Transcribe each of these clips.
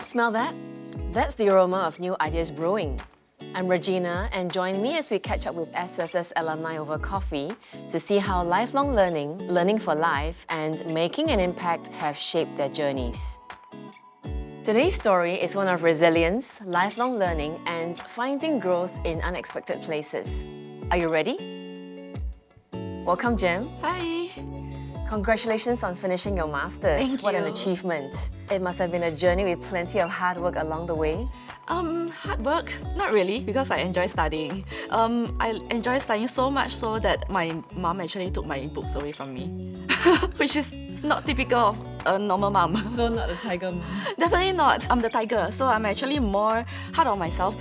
Smell that? That's the aroma of new ideas brewing. I'm Regina, and join me as we catch up with SUSS alumni over coffee to see how lifelong learning, learning for life, and making an impact have shaped their journeys. Today's story is one of resilience, lifelong learning, and finding growth in unexpected places. Are you ready? Welcome, Jem. Hi. Congratulations on finishing your Masters. Thank What an you. achievement. It must have been a journey with plenty of hard work along the way. Hard work? Not really, because I enjoy studying. I enjoy studying so much so that my mom actually took my books away from me, which is not typical of a normal mom. So not a tiger mom. Definitely not. I'm the tiger, so I'm actually more hard on myself.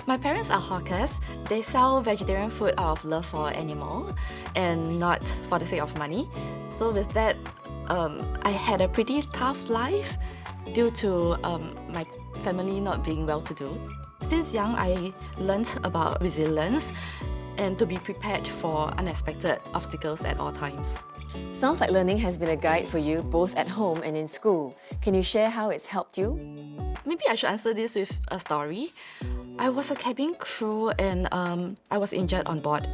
My parents are hawkers. They sell vegetarian food out of love for animal and not for the sake of money. So with that, I had a pretty tough life due to my family not being well-to-do. Since young, I learned about resilience and to be prepared for unexpected obstacles at all times. Sounds like learning has been a guide for you both at home and in school. Can you share how it's helped you? Maybe I should answer this with a story. I was a cabin crew and I was injured on board.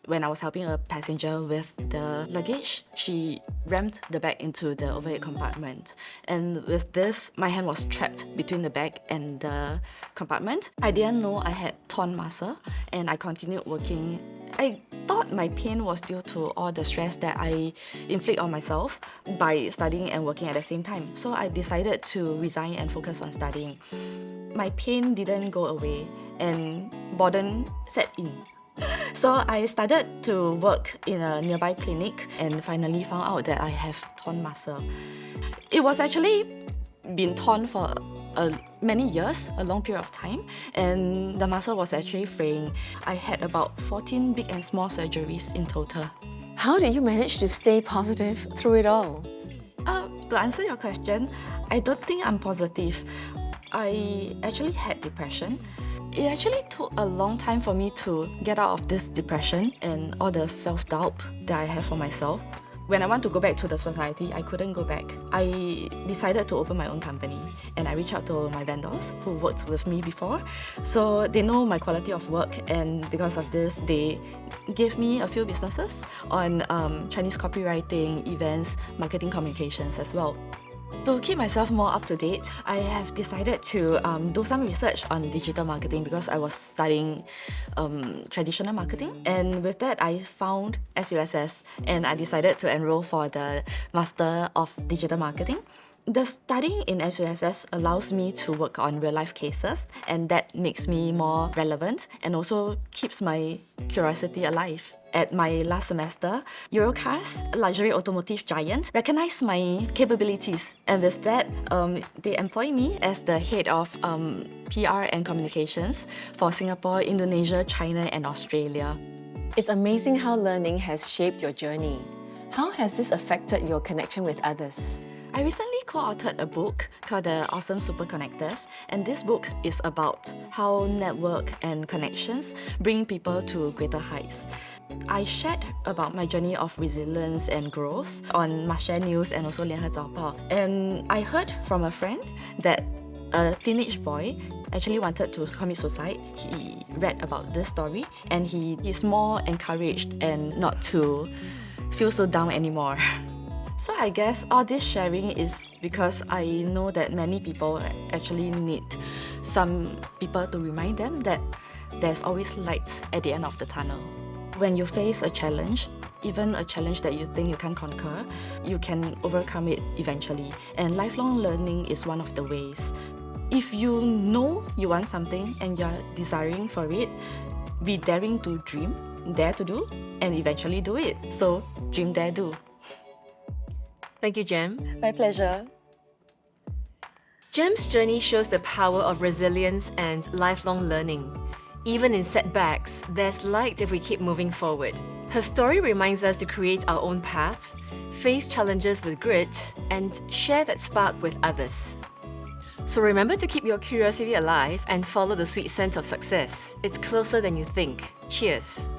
When I was helping a passenger with the luggage, she rammed the bag into the overhead compartment. And with this, my hand was trapped between the bag and the compartment. I didn't know I had torn muscle and I continued working. I thought my pain was due to all the stress that I inflict on myself by studying and working at the same time. So I decided to resign and focus on studying. My pain didn't go away and boredom set in. So I started to work in a nearby clinic and finally found out that I have torn muscle. It was actually been torn for many years, a long period of time, and the muscle was actually fraying. I had about 14 big and small surgeries in total. How did you manage to stay positive through it all? To answer your question, I don't think I'm positive. I actually had depression. It actually took a long time for me to get out of this depression and all the self-doubt that I have for myself. When I want to go back to the society, I couldn't go back. I decided to open my own company and I reached out to my vendors who worked with me before. So they know my quality of work, and because of this, they gave me a few businesses on Chinese copywriting, events, marketing communications as well. To keep myself more up to date, I have decided to do some research on digital marketing because I was studying traditional marketing. And with that, I found SUSS and I decided to enroll for the Master of Digital Marketing. The studying in SUSS allows me to work on real-life cases, and that makes me more relevant and also keeps my curiosity alive. At my last semester, Eurocars, a luxury automotive giant, recognized my capabilities, and with that, they employed me as the head of PR and communications for Singapore, Indonesia, China, and Australia. It's amazing how learning has shaped your journey. How has this affected your connection with others? I recently co-authored a book called The Awesome Super Connectors, and this book is about how network and connections bring people to greater heights. I shared about my journey of resilience and growth on Must Share News and also 联合早报. And I heard from a friend that a teenage boy actually wanted to commit suicide. He read about this story and he is more encouraged and not to feel so down anymore. So I guess all this sharing is because I know that many people actually need some people to remind them that there's always light at the end of the tunnel. When you face a challenge, even a challenge that you think you can conquer, you can overcome it eventually. And lifelong learning is one of the ways. If you know you want something and you're desiring for it, be daring to dream, dare to do, and eventually do it. So dream, dare, do. Thank you, Jem. My pleasure. Jem's journey shows the power of resilience and lifelong learning. Even in setbacks, there's light if we keep moving forward. Her story reminds us to create our own path, face challenges with grit, and share that spark with others. So remember to keep your curiosity alive and follow the sweet scent of success. It's closer than you think. Cheers!